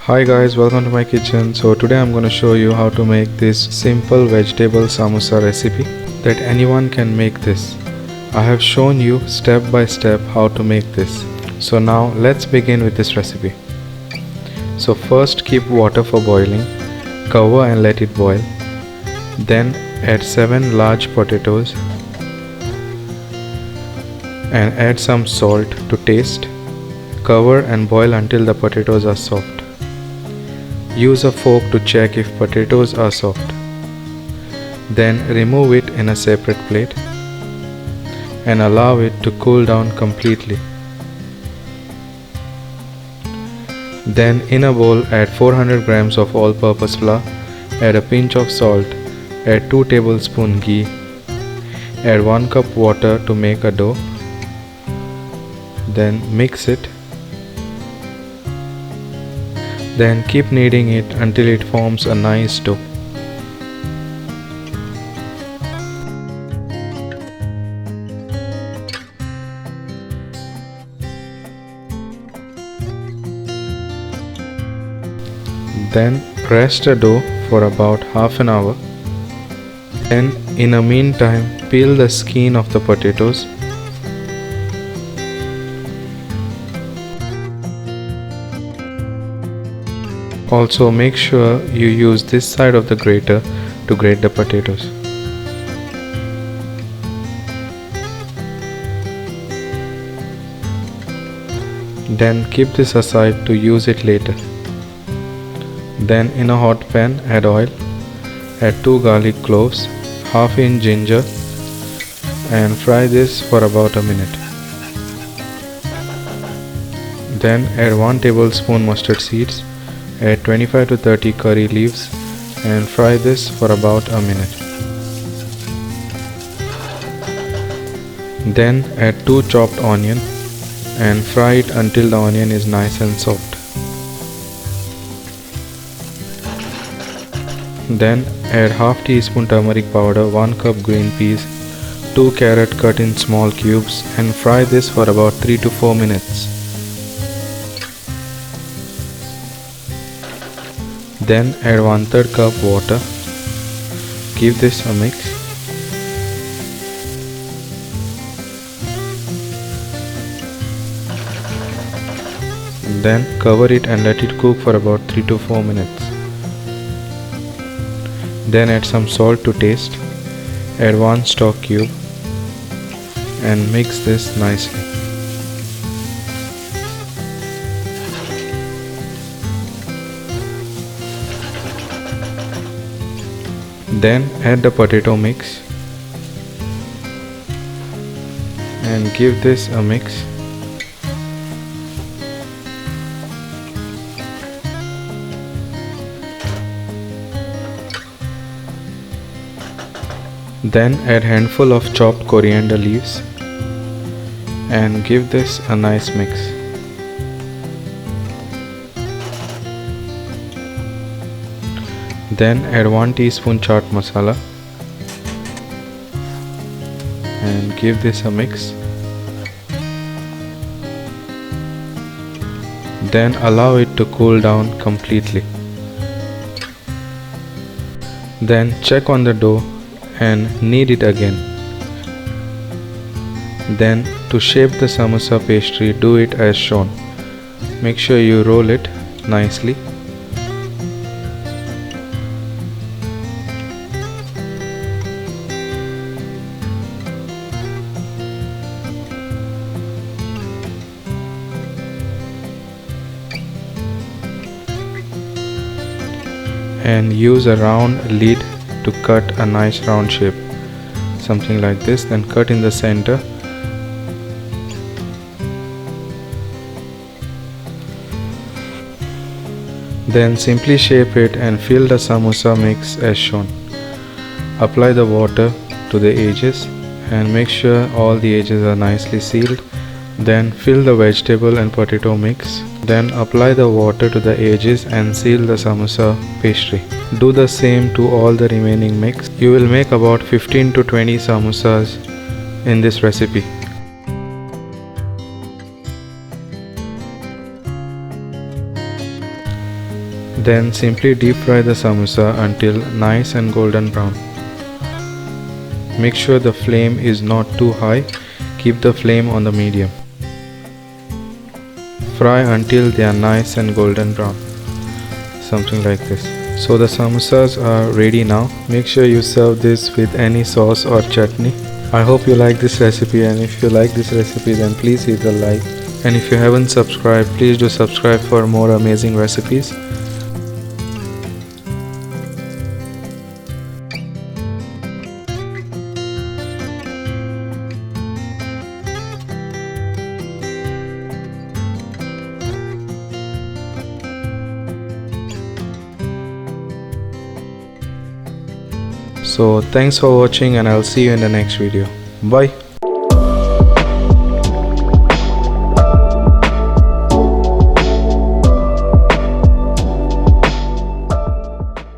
Hi guys, welcome to my kitchen. So today I'm going to show you how to make this simple vegetable samosa recipe that anyone can make this. I have shown you step by step how to make this. So now let's begin with this recipe. So first keep water for boiling, cover and let it boil. Then add 7 large potatoes and add some salt to taste. Cover and boil until the potatoes are soft. Use a fork to check if potatoes are soft. Then remove it in a separate plate and allow it to cool down completely. Then in a bowl add 400 grams of all-purpose flour, add a pinch of salt, add 2 tablespoons ghee, add 1 cup water to make a dough. Then mix it. Then keep kneading it until it forms a nice dough. Then rest the dough for about half an hour. Then in the meantime peel the skin of the potatoes. Also make sure you use this side of the grater to grate the potatoes. Then keep this aside to use it later. Then in a hot pan add oil, add 2 garlic cloves, half inch ginger and fry this for about a minute. Then add 1 tablespoon mustard seeds. Add 25 to 30 curry leaves and fry this for about a minute. Then add 2 chopped onion and fry it until the onion is nice and soft. Then add half teaspoon turmeric powder, 1 cup green peas, 2 carrot cut in small cubes and fry this for about 3 to 4 minutes. Then add 1/3 cup water. Give this a mix. Then cover it and let it cook for about 3 to 4 minutes. Then add some salt to taste. Add 1 stock cube and mix this nicely. Then add the potato mix and give this a mix. Then add handful of chopped coriander leaves and give this a nice mix. Then add 1 teaspoon chaat masala and give this a mix. Then allow it to cool down completely. Then check on the dough and knead it again. Then to shape the samosa pastry, do it as shown. Make sure you roll it nicely. And use a round lid to cut a nice round shape, something like this. Then cut in the center. Then simply shape it and fill the samosa mix as shown. Apply the water to the edges and make sure all the edges are nicely sealed. Then fill the vegetable and potato mix. Then apply the water to the edges and seal the samosa pastry. Do the same to all the remaining mix. You will make about 15 to 20 samosas in this recipe. Then simply deep fry the samosa until nice and golden brown. Make sure the flame is not too high, keep the flame on the medium. Fry until they are nice and golden brown, something like this. So the samosas are ready now. Make sure you serve this with any sauce or chutney. I hope you like this recipe, and if you like this recipe then please hit the like, and if you haven't subscribed, please do subscribe for more amazing recipes. So thanks for watching, and I'll see you in the next video. Bye.